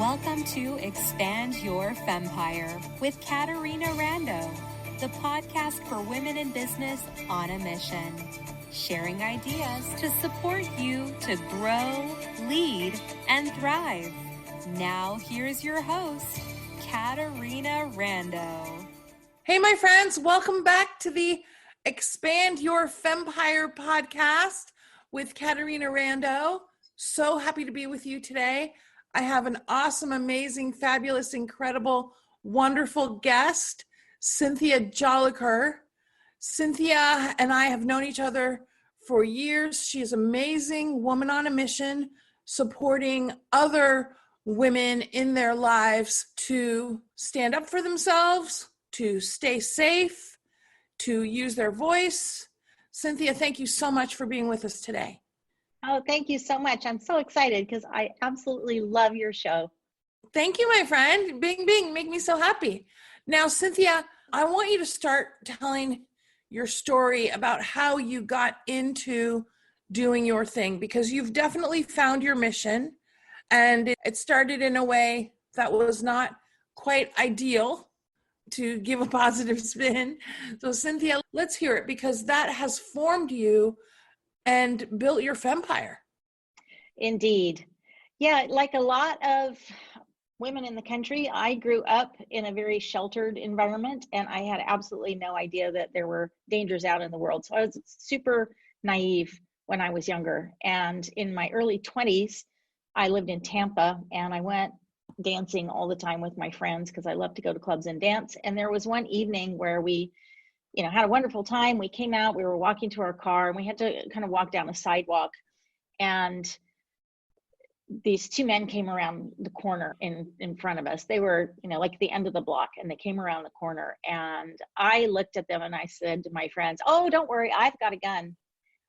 Welcome to Expand Your Fempire with Caterina Rando, the podcast for women in business on a mission, sharing ideas to support you to grow, lead, and thrive. Now, here's your host, Caterina Rando. Hey, my friends, welcome back to the Expand Your Fempire podcast with Caterina Rando. So happy to be with you today. I have an awesome, amazing, fabulous, incredible, wonderful guest, Cynthia Jolicoeur. Cynthia and I have known each other for years. She is an amazing woman on a mission, supporting other women in their lives to stand up for themselves, to stay safe, to use their voice. Cynthia, thank you so much for being with us today. Oh, thank you so much. I'm so excited because I absolutely love your show. Thank you, my friend. Bing, bing, make me so happy. Now, Cynthia, I want you to start telling your story about how you got into doing your thing, because you've definitely found your mission, and it started in a way that was not quite ideal, to give a positive spin. So, Cynthia, let's hear it, because that has formed you and built your fempire. Indeed. Yeah, like a lot of women in the country, I grew up in a very sheltered environment, and I had absolutely no idea that there were dangers out in the world. So I was super naive when I was younger. And in my early 20s, I lived in Tampa, and I went dancing all the time with my friends because I love to go to clubs and dance. And there was one evening where we had a wonderful time. We came out, we were walking to our car, and we had to kind of walk down the sidewalk. And these two men came around the corner in front of us. They were, like at the end of the block, and they came around the corner. And I looked at them and I said to my friends, "Oh, don't worry, I've got a gun,"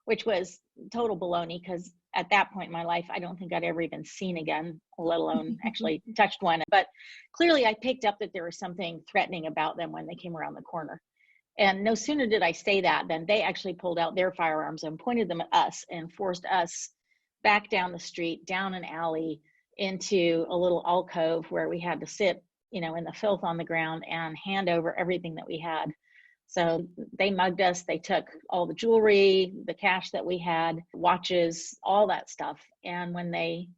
which was total baloney, because at that point in my life, I don't think I'd ever even seen a gun, let alone actually touched one. But clearly I picked up that there was something threatening about them when they came around the corner. And no sooner did I say that than they actually pulled out their firearms and pointed them at us and forced us back down the street, down an alley, into a little alcove where we had to sit, in the filth on the ground and hand over everything that we had. So they mugged us. They took all the jewelry, the cash that we had, watches, all that stuff. And when they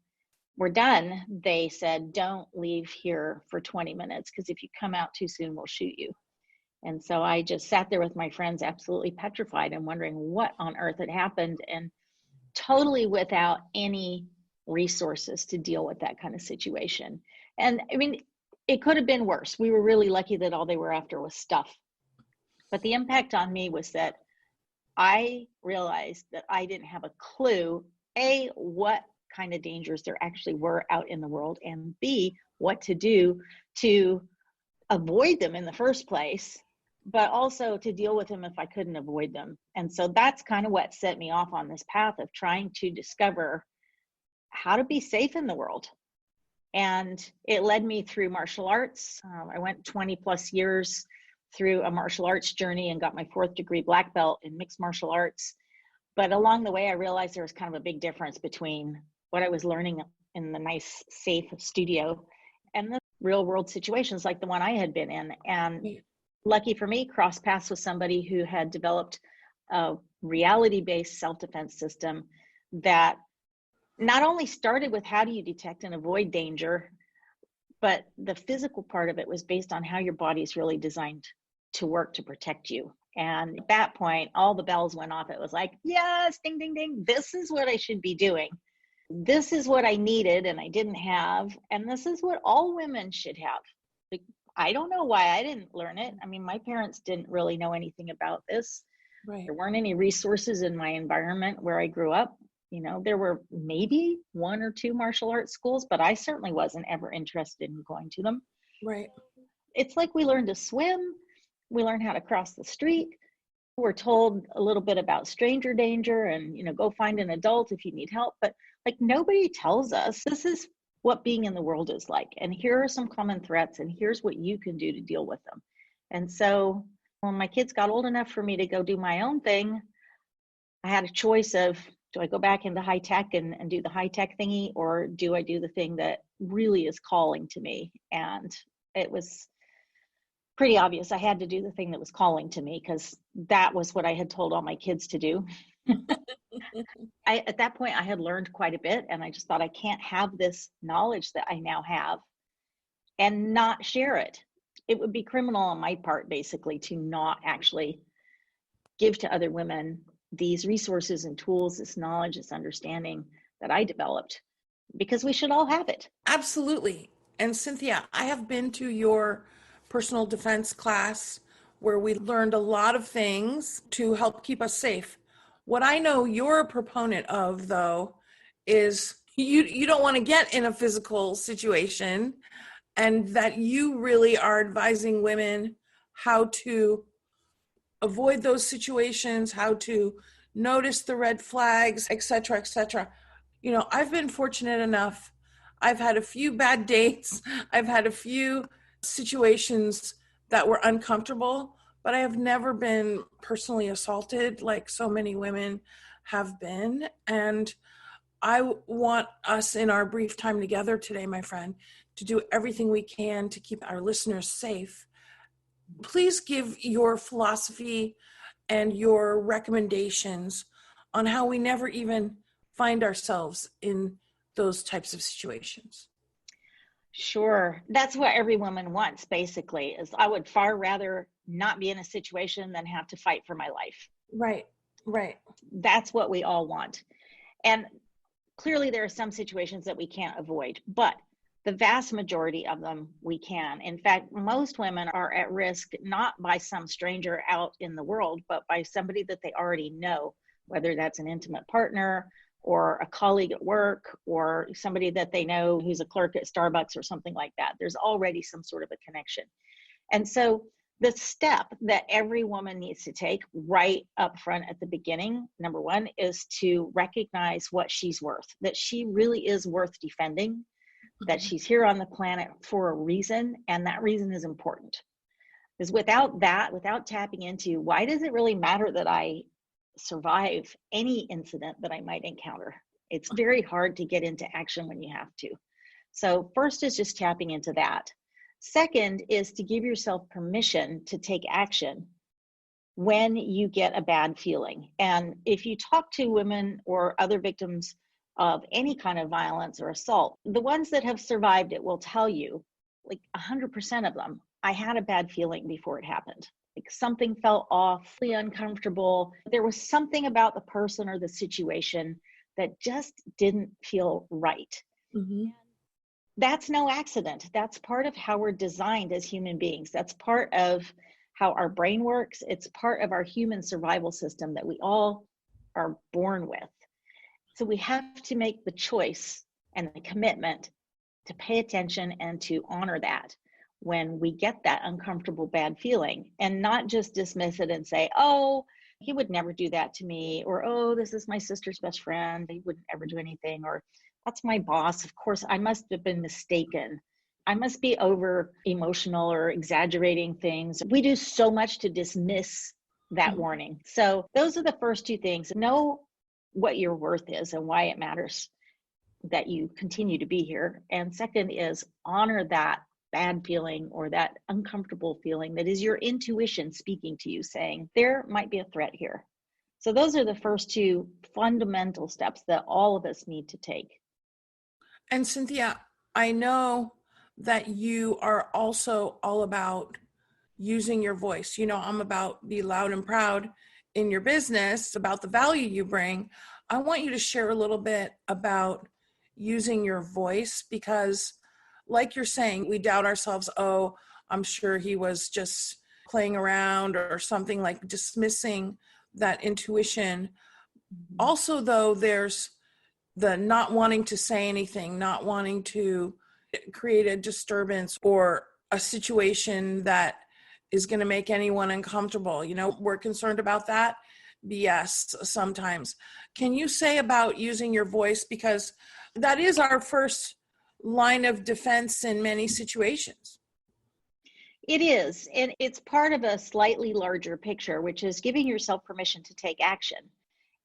were done, they said, "Don't leave here for 20 minutes, because if you come out too soon, we'll shoot you." And so I just sat there with my friends, absolutely petrified and wondering what on earth had happened, and totally without any resources to deal with that kind of situation. And I mean, it could have been worse. We were really lucky that all they were after was stuff. But the impact on me was that I realized that I didn't have a clue, A, what kind of dangers there actually were out in the world, and B, what to do to avoid them in the first place, but also to deal with them if I couldn't avoid them. And so that's kind of what set me off on this path of trying to discover how to be safe in the world. And it led me through martial arts. I went 20 plus years through a martial arts journey and got my 4th degree black belt in mixed martial arts. But along the way, I realized there was kind of a big difference between what I was learning in the nice, safe studio and the real world situations like the one I had been in. And lucky for me, crossed paths with somebody who had developed a reality-based self-defense system that not only started with how do you detect and avoid danger, but the physical part of it was based on how your body is really designed to work to protect you. And at that point, all the bells went off. It was like, yes, ding, ding, ding. This is what I should be doing. This is what I needed and I didn't have. And this is what all women should have. Like, I don't know why I didn't learn it. I mean, my parents didn't really know anything about this. Right. There weren't any resources in my environment where I grew up. There were maybe 1 or 2 martial arts schools, but I certainly wasn't ever interested in going to them. Right. It's like we learned to swim. We learned how to cross the street. We're told a little bit about stranger danger and, go find an adult if you need help. But like, nobody tells us this is what being in the world is like. And here are some common threats, and here's what you can do to deal with them. And so when my kids got old enough for me to go do my own thing, I had a choice of, do I go back into high tech and do the high tech thingy, or do I do the thing that really is calling to me? And it was pretty obvious I had to do the thing that was calling to me, because that was what I had told all my kids to do. At that point, I had learned quite a bit, and I just thought, I can't have this knowledge that I now have and not share it. It would be criminal on my part, basically, to not actually give to other women these resources and tools, this knowledge, this understanding that I developed, because we should all have it. Absolutely. And Cynthia, I have been to your personal defense class where we learned a lot of things to help keep us safe. What I know you're a proponent of, though, is you don't want to get in a physical situation, and that you really are advising women how to avoid those situations, how to notice the red flags, et cetera, et cetera. You know, I've been fortunate enough. I've had a few bad dates. I've had a few situations that were uncomfortable, but I have never been personally assaulted like so many women have been. And I want us, in our brief time together today, my friend, to do everything we can to keep our listeners safe. Please give your philosophy and your recommendations on how we never even find ourselves in those types of situations. Sure. That's what every woman wants, basically, is I would far rather not be in a situation than have to fight for my life. Right. That's what we all want. And clearly there are some situations that we can't avoid, but the vast majority of them we can. In fact, most women are at risk not by some stranger out in the world, but by somebody that they already know, whether that's an intimate partner or a colleague at work or somebody that they know who's a clerk at Starbucks or something like that. There's already some sort of a connection. And so the step that every woman needs to take right up front at the beginning, number one, is to recognize what she's worth, that she really is worth defending, that she's here on the planet for a reason, and that reason is important. Because without that, without tapping into why does it really matter that I survive any incident that I might encounter, it's very hard to get into action when you have to. So first is just tapping into that. Second is to give yourself permission to take action when you get a bad feeling. And if you talk to women or other victims of any kind of violence or assault, the ones that have survived it will tell you, like 100% of them, I had a bad feeling before it happened. Like something felt awfully uncomfortable. There was something about the person or the situation that just didn't feel right. Mm-hmm. That's no accident. That's part of how we're designed as human beings. That's part of how our brain works. It's part of our human survival system that we all are born with. So we have to make the choice and the commitment to pay attention and to honor that when we get that uncomfortable bad feeling, and not just dismiss it and say, oh, he would never do that to me, or oh, this is my sister's best friend, he wouldn't ever do anything, or that's my boss, of course I must have been mistaken, I must be over emotional or exaggerating things. We do so much to dismiss that warning. So those are the first two things. Know what your worth is and why it matters that you continue to be here. And second is honor that bad feeling or that uncomfortable feeling that is your intuition speaking to you, saying there might be a threat here. So those are the first two fundamental steps that all of us need to take. And Cynthia, I know that you are also all about using your voice. You know, I'm about be loud and proud in your business, about the value you bring. I want you to share a little bit about using your voice, because like you're saying, we doubt ourselves. Oh, I'm sure he was just playing around or something, like dismissing that intuition. Also, though, there's the not wanting to say anything, not wanting to create a disturbance or a situation that is going to make anyone uncomfortable. You know, we're concerned about that BS sometimes. Can you say about using your voice? Because that is our first line of defense in many situations. It is, and it's part of a slightly larger picture, which is giving yourself permission to take action.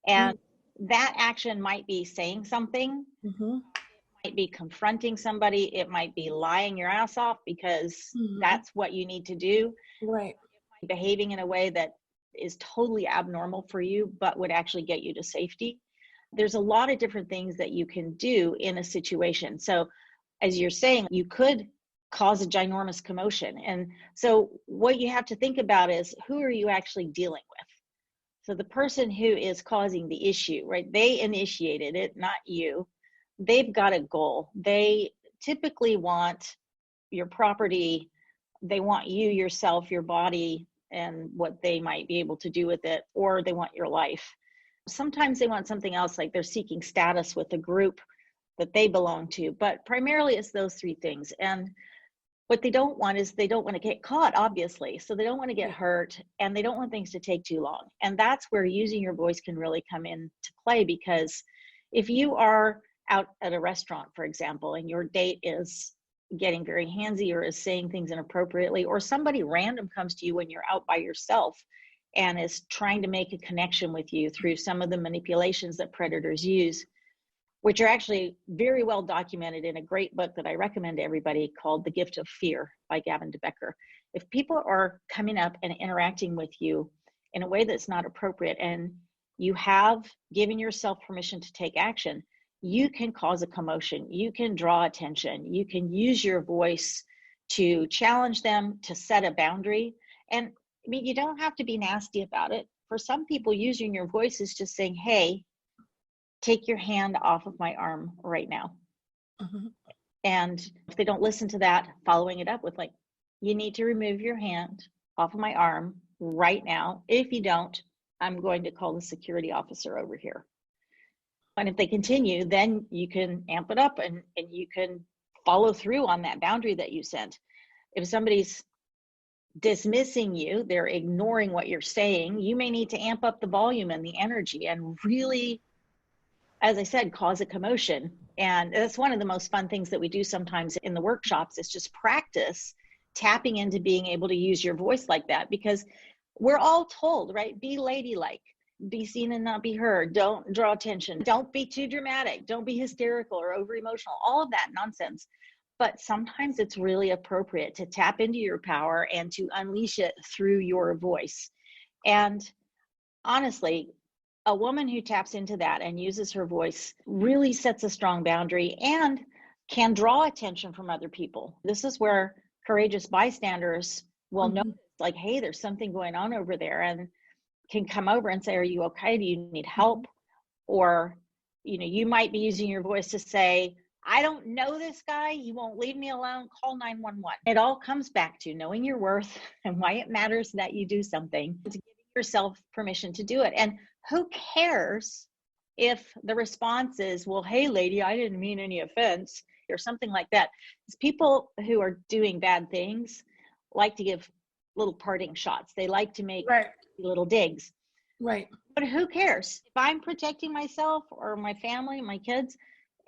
And that action might be saying something, Mm-hmm. might be confronting somebody, it might be lying your ass off because that's what you need to do. Right. Behaving in a way that is totally abnormal for you, but would actually get you to safety. There's a lot of different things that you can do in a situation. So as you're saying, you could cause a ginormous commotion. And so what you have to think about is, who are you actually dealing with? So the person who is causing the issue, right? They initiated it, not you. They've got a goal. They typically want your property. They want you, yourself, your body, and what they might be able to do with it, or they want your life. Sometimes they want something else, like they're seeking status with the group that they belong to, but primarily it's those three things. And what they don't want is, they don't want to get caught, obviously. So they don't want to get hurt, and they don't want things to take too long. And that's where using your voice can really come into play, because if you are out at a restaurant, for example, and your date is getting very handsy or is saying things inappropriately, or somebody random comes to you when you're out by yourself and is trying to make a connection with you through some of the manipulations that predators use, which are actually very well documented in a great book that I recommend to everybody called The Gift of Fear by Gavin de Becker. If people are coming up and interacting with you in a way that's not appropriate, and you have given yourself permission to take action, you can cause a commotion, you can draw attention, you can use your voice to challenge them, to set a boundary. And I mean, you don't have to be nasty about it. For some people, using your voice is just saying, hey, take your hand off of my arm right now. Mm-hmm. And if they don't listen to that, following it up with, like, you need to remove your hand off of my arm right now. If you don't, I'm going to call the security officer over here. And if they continue, then you can amp it up, and you can follow through on that boundary that you sent. If somebody's dismissing you, they're ignoring what you're saying, you may need to amp up the volume and the energy and really, as I said, cause a commotion. And that's one of the most fun things that we do sometimes in the workshops, is just practice tapping into being able to use your voice like that, because we're all told, right? Be ladylike. Be seen and not be heard. Don't draw attention. Don't be too dramatic. Don't be hysterical or over emotional. All of that nonsense. But sometimes it's really appropriate to tap into your power and to unleash it through your voice. And honestly, a woman who taps into that and uses her voice really sets a strong boundary and can draw attention from other people. This is where courageous bystanders will notice, like, hey, there's something going on over there, and can come over and say, are you okay? Do you need help? Or, you might be using your voice to say, I don't know this guy. He won't leave me alone. Call 911. It all comes back to knowing your worth and why it matters that you do something, to give yourself permission to do it. And who cares if the response is, well, hey, lady, I didn't mean any offense, or something like that. Because people who are doing bad things like to give little parting shots. They like to make little digs. Right. But who cares? If I'm protecting myself or my family, my kids,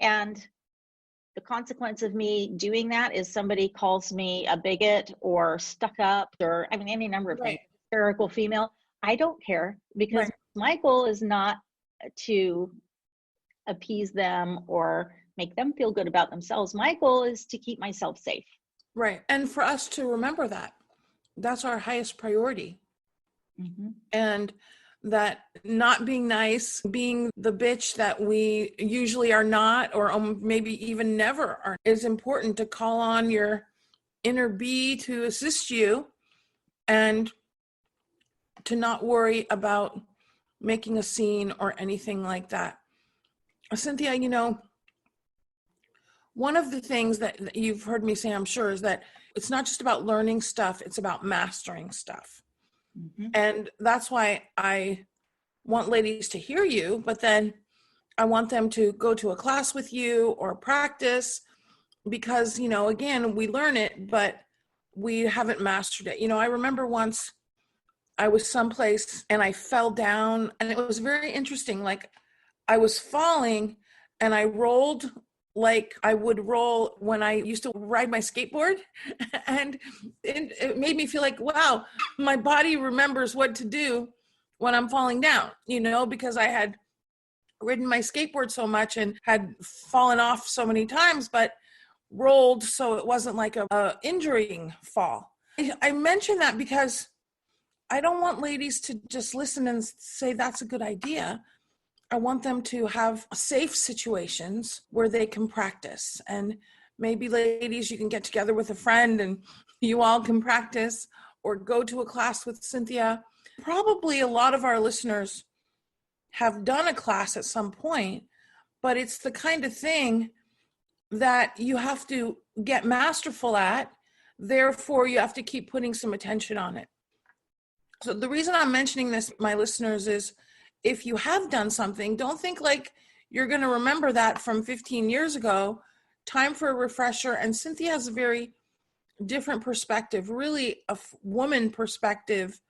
and the consequence of me doing that is somebody calls me a bigot or stuck up, or any number of things, hysterical female, I don't care, because my goal is not to appease them or make them feel good about themselves. My goal is to keep myself safe. Right. And for us to remember that, that's our highest priority. Mm-hmm. And that not being nice, being the bitch that we usually are not, or maybe even never are, is important. To call on your inner bee to assist you, and to not worry about making a scene or anything like that. Cynthia, one of the things that you've heard me say, I'm sure, is that it's not just about learning stuff, it's about mastering stuff. Mm-hmm. And that's why I want ladies to hear you, but then I want them to go to a class with you or practice, because, again, we learn it, but we haven't mastered it. I remember once I was someplace and I fell down, and it was very interesting. Like, I was falling and I rolled like I would roll when I used to ride my skateboard. And it made me feel like, wow, my body remembers what to do when I'm falling down, because I had ridden my skateboard so much and had fallen off so many times, but rolled so it wasn't like a injuring fall. I mention that because I don't want ladies to just listen and say that's a good idea. I want them to have safe situations where they can practice. And maybe ladies, you can get together with a friend and you all can practice, or go to a class with Cynthia. Probably a lot of our listeners have done a class at some point, but it's the kind of thing that you have to get masterful at. Therefore, you have to keep putting some attention on it. So the reason I'm mentioning this, my listeners, is if you have done something, don't think like you're going to remember that from 15 years ago. Time for a refresher. And Cynthia has a very different perspective, really a woman perspective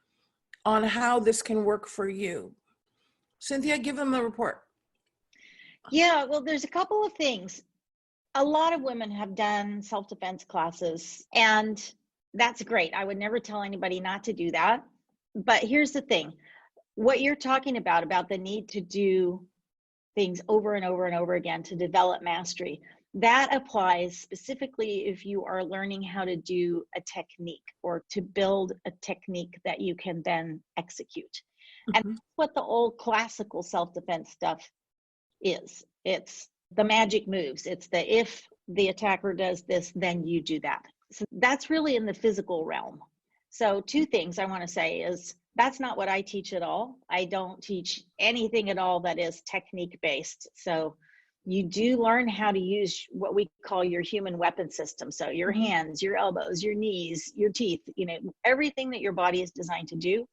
on how this can work for you. Cynthia, give them the report. Yeah, well, there's a couple of things. A lot of women have done self-defense classes, and that's great. I would never tell anybody not to do that. But here's the thing. What you're talking about the need to do things over and over and over again to develop mastery, that applies specifically if you are learning how to do a technique or to build a technique that you can then execute. Mm-hmm. And that's what the old classical self-defense stuff is. It's the magic moves. It's the if the attacker does this, then you do that. So that's really in the physical realm. So two things I want to say is that's not what I teach at all. I don't teach anything at all that is technique based. So you do learn how to use what we call your human weapon system. So your hands, your elbows, your knees, your teeth, everything that your body is designed to do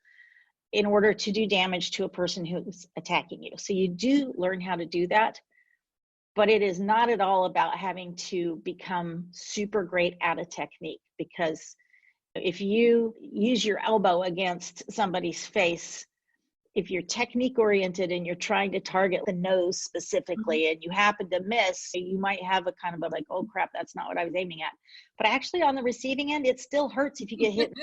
in order to do damage to a person who's attacking you. So you do learn how to do that, but it is not at all about having to become super great at a technique, because if you use your elbow against somebody's face, if you're technique oriented and you're trying to target the nose specifically and you happen to miss, you might have a kind of a like, oh crap, that's not what I was aiming at. But actually on the receiving end, it still hurts if you get hit.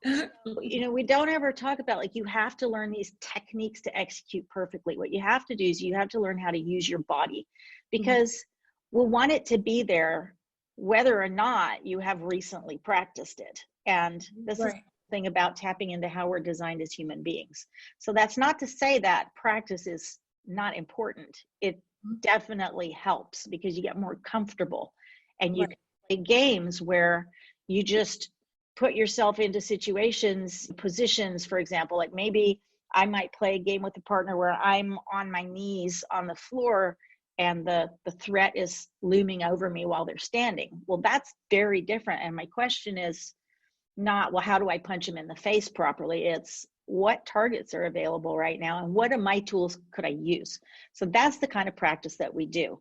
So, we don't ever talk about like, you have to learn these techniques to execute perfectly. What you have to do is you have to learn how to use your body, because we'll want it to be there whether or not you have recently practiced it. And this is thing about tapping into how we're designed as human beings. So that's not to say that practice is not important. It definitely helps because you get more comfortable, and you can play games where you just put yourself into situations, positions, for example, like maybe I might play a game with a partner where I'm on my knees on the floor and the threat is looming over me while they're standing. Well, that's very different. And my question is not, well, how do I punch him in the face properly? It's what targets are available right now and what of my tools could I use? So that's the kind of practice that we do.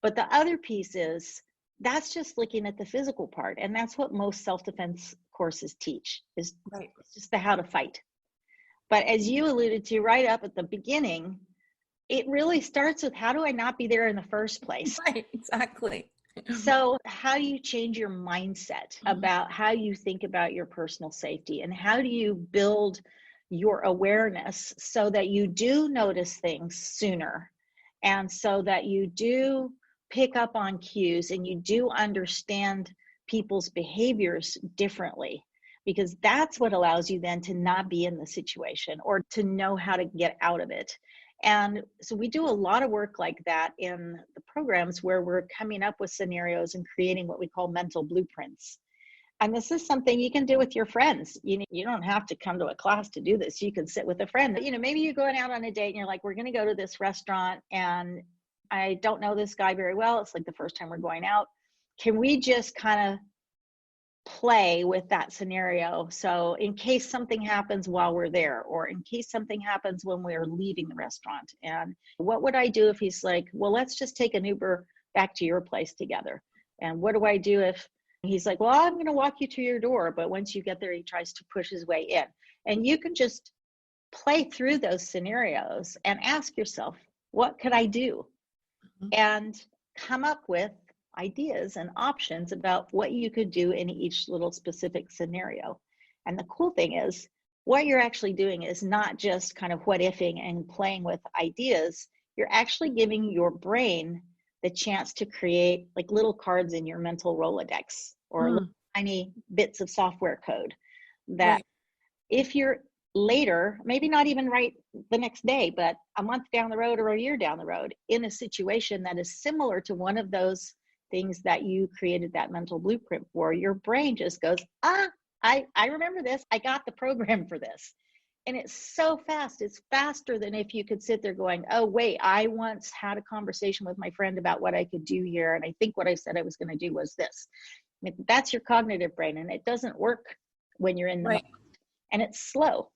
But the other piece is that's just looking at the physical part. And that's what most self-defense courses teach is it's just the how to fight. But as you alluded to right up at the beginning, it really starts with how do I not be there in the first place? Right, exactly. So how do you change your mindset about how you think about your personal safety, and how do you build your awareness so that you do notice things sooner, and so that you do pick up on cues and you do understand people's behaviors differently, because that's what allows you then to not be in the situation or to know how to get out of it. And so we do a lot of work like that in the programs where we're coming up with scenarios and creating what we call mental blueprints. And this is something you can do with your friends. You don't have to come to a class to do this. You can sit with a friend. Maybe you're going out on a date and you're like, we're going to go to this restaurant and I don't know this guy very well. It's like the first time we're going out. Can we just kind of play with that scenario? So in case something happens while we're there, or in case something happens when we're leaving the restaurant, and what would I do if he's like, well, let's just take an Uber back to your place together? And what do I do if he's like, well, I'm going to walk you to your door, but once you get there, he tries to push his way in? And you can just play through those scenarios and ask yourself, what could I do? And come up with ideas and options about what you could do in each little specific scenario. And the cool thing is what you're actually doing is not just kind of what ifing and playing with ideas. you're actually giving your brain the chance to create like little cards in your mental Rolodex or little tiny bits of software code that Right. if you're later, maybe not even right the next day, but a month down the road or a year down the road in a situation that is similar to one of those things that you created that mental blueprint for, your brain just goes, I remember this. I got the program for this. And it's so fast. It's faster than if you could sit there going, oh, wait, I once had a conversation with my friend about what I could do here. And I think what I said I was going to do was this. I mean, that's your cognitive brain. And it doesn't work when you're in the moment. And it's slow.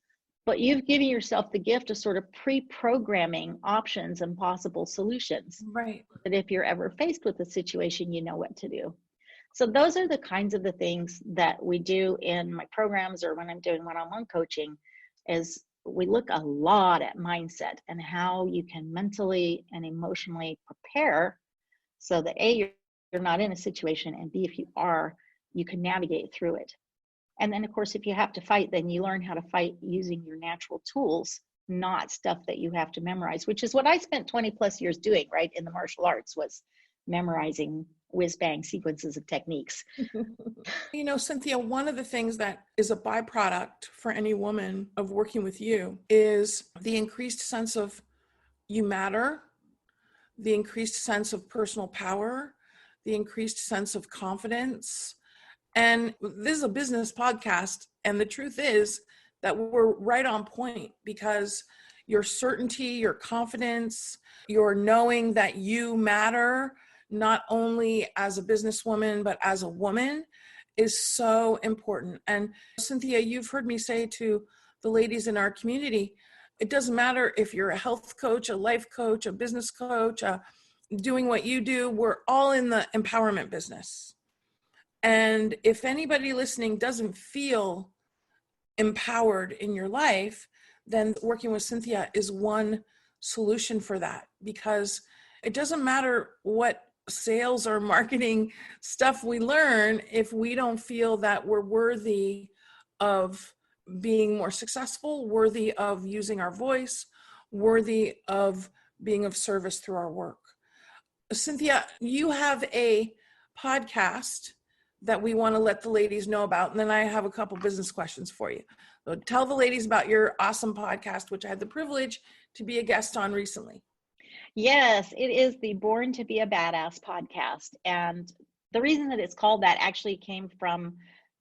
But you've given yourself the gift of sort of pre-programming options and possible solutions. Right. That if you're ever faced with a situation, you know what to do. So those are the kinds of the things that we do in my programs or when I'm doing one-on-one coaching, is we look a lot at mindset and how you can mentally and emotionally prepare so that A, you're not in a situation, and B, if you are, you can navigate through it. And then, of course, if you have to fight, then you learn how to fight using your natural tools, not stuff that you have to memorize, which is what I spent 20 plus years doing, right, in the martial arts, was memorizing whiz-bang sequences of techniques. You know, Cynthia, one of the things that is a byproduct for any woman of working with you is the increased sense of you matter, the increased sense of personal power, the increased sense of confidence. And this is a business podcast. And the truth is that we're right on point, because your certainty, your confidence, your knowing that you matter, not only as a businesswoman, but as a woman, is so important. And Cynthia, you've heard me say to the ladies in our community, it doesn't matter if you're a health coach, a life coach, a business coach, doing what you do, we're all in the empowerment business. And if anybody listening doesn't feel empowered in your life, then working with Cynthia is one solution for that, because it doesn't matter what sales or marketing stuff we learn if we don't feel that we're worthy of being more successful, worthy of using our voice, worthy of being of service through our work. Cynthia, you have a podcast that we want to let the ladies know about, and then I have a couple business questions for you. So tell the ladies about your awesome podcast, which I had the privilege to be a guest on recently. Yes, it is the Born to be a Badass podcast. And the reason that it's called that actually came from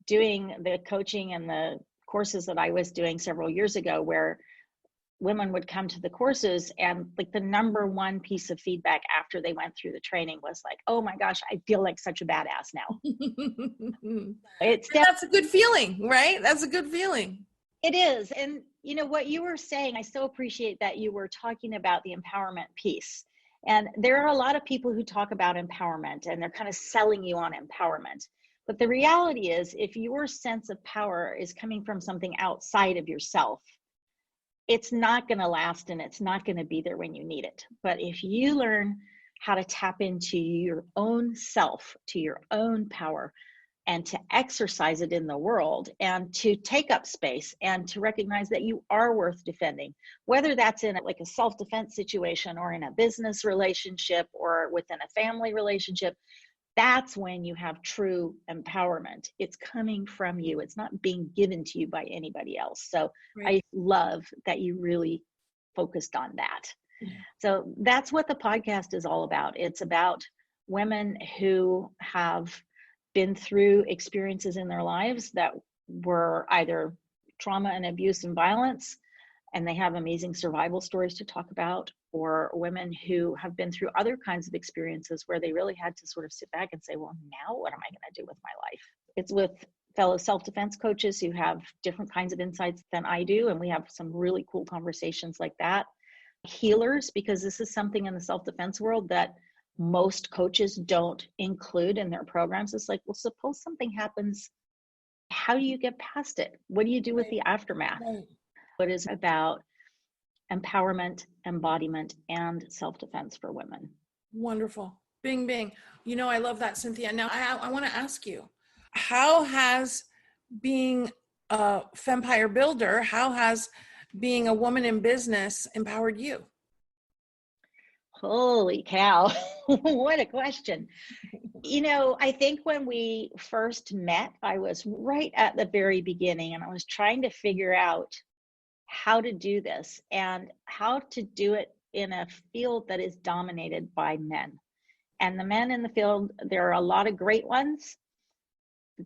doing the coaching and the courses that I was doing several years ago, where women would come to the courses and like the number one piece of feedback after they went through the training was like, oh my gosh, I feel like such a badass now. That's a good feeling, right? That's a good feeling. It is. And you know what you were saying, I so appreciate that you were talking about the empowerment piece. And there are a lot of people who talk about empowerment and they're kind of selling you on empowerment. But the reality is, if your sense of power is coming from something outside of yourself, it's not going to last and it's not going to be there when you need it. But if you learn how to tap into your own self, to your own power, and to exercise it in the world, and to take up space, and to recognize that you are worth defending, whether that's in like a self-defense situation or in a business relationship or within a family relationship, that's when you have true empowerment. It's coming from you. It's not being given to you by anybody else. So right. I love that you really focused on that. Mm-hmm. So that's what the podcast is all about. It's about women who have been through experiences in their lives that were either trauma and abuse and violence, and they have amazing survival stories to talk about, or women who have been through other kinds of experiences where they really had to sort of sit back and say, well, now what am I going to do with my life? It's with fellow self-defense coaches who have different kinds of insights than I do, and we have some really cool conversations like that. Healers, because this is something in the self-defense world that most coaches don't include in their programs. It's like, well, suppose something happens, how do you get past it? What do you do with the aftermath? Right. It is about empowerment, embodiment, and self-defense for women. Wonderful. Bing, bing. You know, I love that, Cynthia. Now, I want to ask you, how has being a fempire builder, how has being a woman in business empowered you? Holy cow. What a question. I think when we first met, I was right at the very beginning and I was trying to figure out how to do this and how to do it in a field that is dominated by men. And the men in the field, there are a lot of great ones.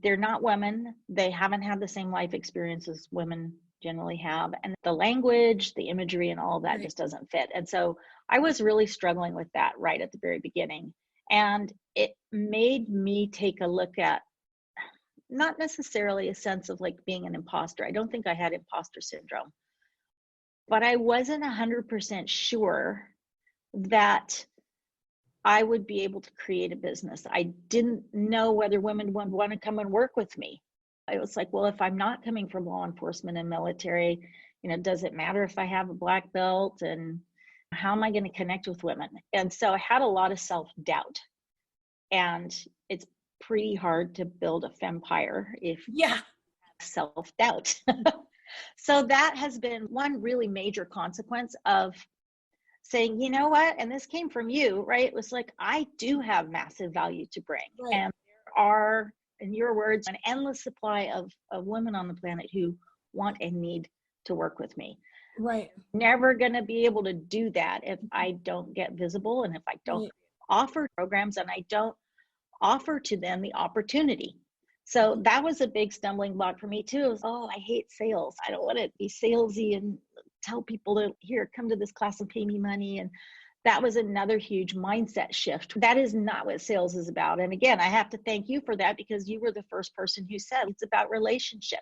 They're not women. They haven't had the same life experiences women generally have. And the language, the imagery, and all of that just doesn't fit. And so I was really struggling with that right at the very beginning. And it made me take a look at not necessarily a sense of like being an imposter. I don't think I had imposter syndrome, but I wasn't 100% sure that I would be able to create a business. I didn't know whether women would want to come and work with me. I was like, well, if I'm not coming from law enforcement and military, does it matter if I have a black belt, and how am I going to connect with women? And so I had a lot of self-doubt, and it's pretty hard to build a fempire if you have self-doubt. So that has been one really major consequence of saying, you know what, and this came from you, right? It was like, I do have massive value to bring. Right. And there are, in your words, an endless supply of women on the planet who want and need to work with me. Right. Never going to be able to do that if I don't get visible, and if I don't offer programs, and I don't offer to them the opportunity. So that was a big stumbling block for me too. It was, I hate sales. I don't want to be salesy and tell people to come to this class and pay me money. And that was another huge mindset shift. That is not what sales is about. And again, I have to thank you for that, because you were the first person who said it's about relationship,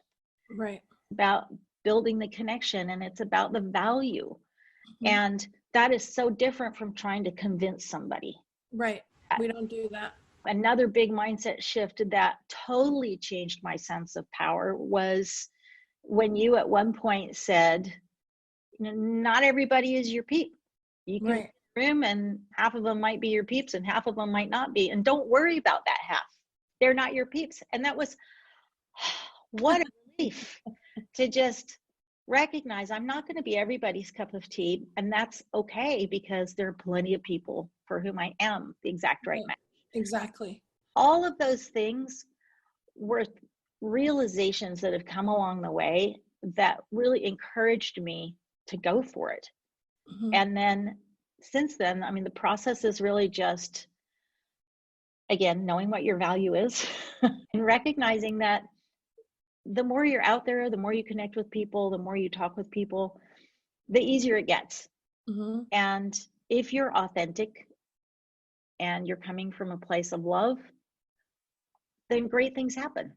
right? About building the connection, and it's about the value. Mm-hmm. And that is so different from trying to convince somebody. Right. We don't do that. Another big mindset shift that totally changed my sense of power was when you at one point said, not everybody is your peep. You can right. room and half of them might be your peeps and half of them might not be. And don't worry about that half. They're not your peeps. And that was, what a relief to just recognize I'm not going to be everybody's cup of tea. And that's okay, because there are plenty of people for whom I am the exact right match. Exactly. All of those things were realizations that have come along the way that really encouraged me to go for it. Mm-hmm. And then since then, the process is really just, again, knowing what your value is and recognizing that the more you're out there, the more you connect with people, the more you talk with people, the easier it gets. Mm-hmm. And if you're authentic and you're coming from a place of love, then great things happen.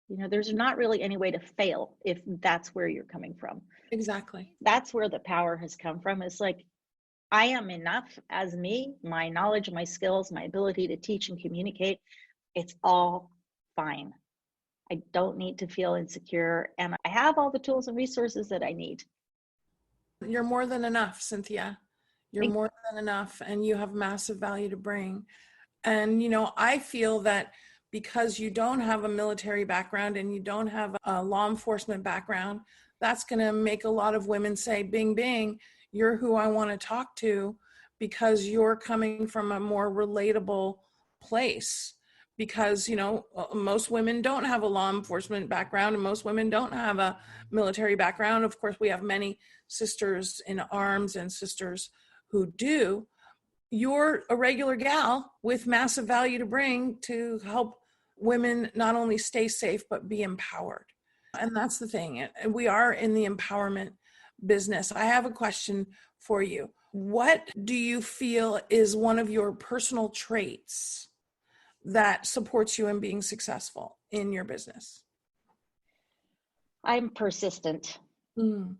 There's not really any way to fail if that's where you're coming from. Exactly. That's where the power has come from. It's like, I am enough as me, my knowledge, my skills, my ability to teach and communicate. It's all fine. I don't need to feel insecure, and I have all the tools and resources that I need. You're more than enough, Cynthia. You're more than enough, and you have massive value to bring. And, I feel that because you don't have a military background and you don't have a law enforcement background, that's going to make a lot of women say, bing, bing, you're who I want to talk to, because you're coming from a more relatable place. Because, most women don't have a law enforcement background, and most women don't have a military background. Of course, we have many sisters in arms and sisters who do. You're a regular gal with massive value to bring to help women not only stay safe, but be empowered. And that's the thing. We are in the empowerment business. I have a question for you. What do you feel is one of your personal traits that supports you in being successful in your business? I'm persistent. In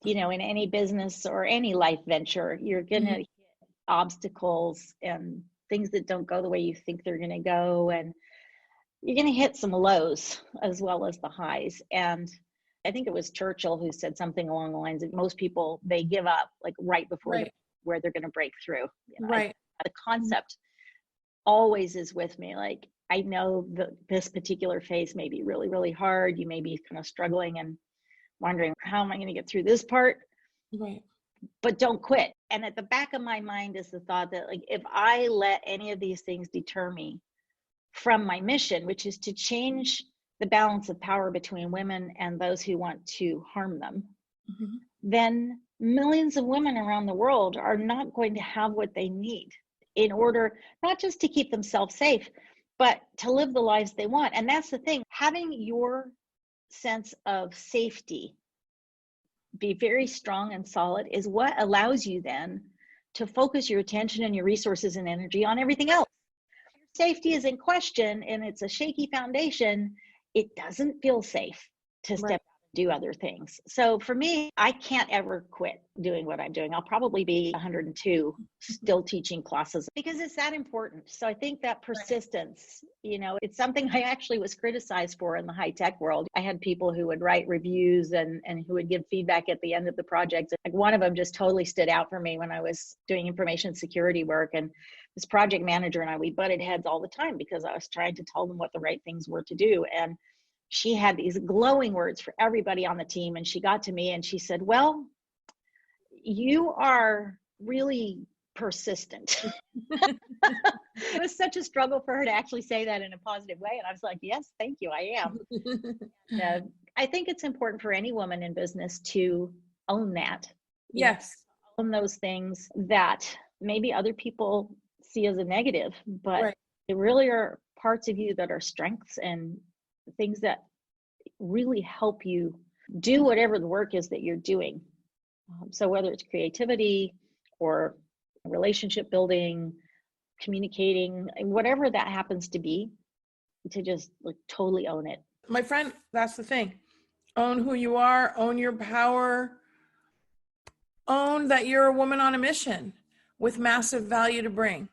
any business or any life venture, you're going to hit obstacles and things that don't go the way you think they're going to go. And you're going to hit some lows as well as the highs. And I think it was Churchill who said something along the lines of, most people, they give up like right before where they're going to break through. Right. The concept always is with me. Like, I know that this particular phase may be really, really hard. You may be kind of struggling and wondering, how am I going to get through this part? Right. But don't quit. And at the back of my mind is the thought that, like, if I let any of these things deter me from my mission, which is to change the balance of power between women and those who want to harm them, then millions of women around the world are not going to have what they need in order not just to keep themselves safe, but to live the lives they want. And that's the thing, having your sense of safety be very strong and solid is what allows you then to focus your attention and your resources and energy on everything else. If your safety is in question and it's a shaky foundation, it doesn't feel safe to step out and do other things. So for me, I can't ever quit doing what I'm doing. I'll probably be 102 still teaching classes because it's that important. So I think that persistence, you know, it's something I actually was criticized for in the high tech world. I had people who would write reviews and who would give feedback at the end of the project. Like, one of them just totally stood out for me when I was doing information security work. And this project manager and I, we butted heads all the time because I was trying to tell them what the right things were to do. And she had these glowing words for everybody on the team. And she got to me and she said, well, you are really persistent. It was such a struggle for her to actually say that in a positive way. And I was like, yes, thank you, I am. And, I think it's important for any woman in business to own that. Yes. Own those things that maybe other people see as a negative, but they really are parts of you that are strengths and things that really help you do whatever the work is that you're doing. So whether it's creativity or relationship building, communicating, whatever that happens to be, to just like totally own it. My friend, that's the thing. Own who you are, own your power, own that you're a woman on a mission with massive value to bring.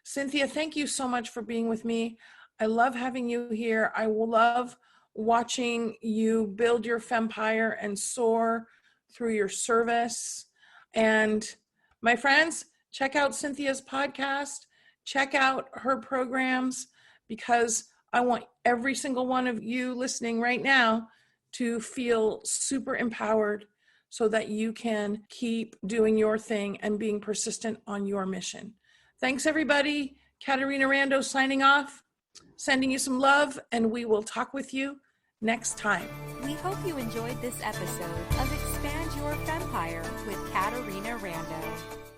Cynthia, thank you so much for being with me. I love having you here. I will love watching you build your fempire and soar through your service. And my friends, check out Cynthia's podcast, check out her programs, because I want every single one of you listening right now to feel super empowered so that you can keep doing your thing and being persistent on your mission. Thanks, everybody. Caterina Rando signing off, sending you some love, and we will talk with you next time. We hope you enjoyed this episode of Expand Your Fempire with Caterina Rando.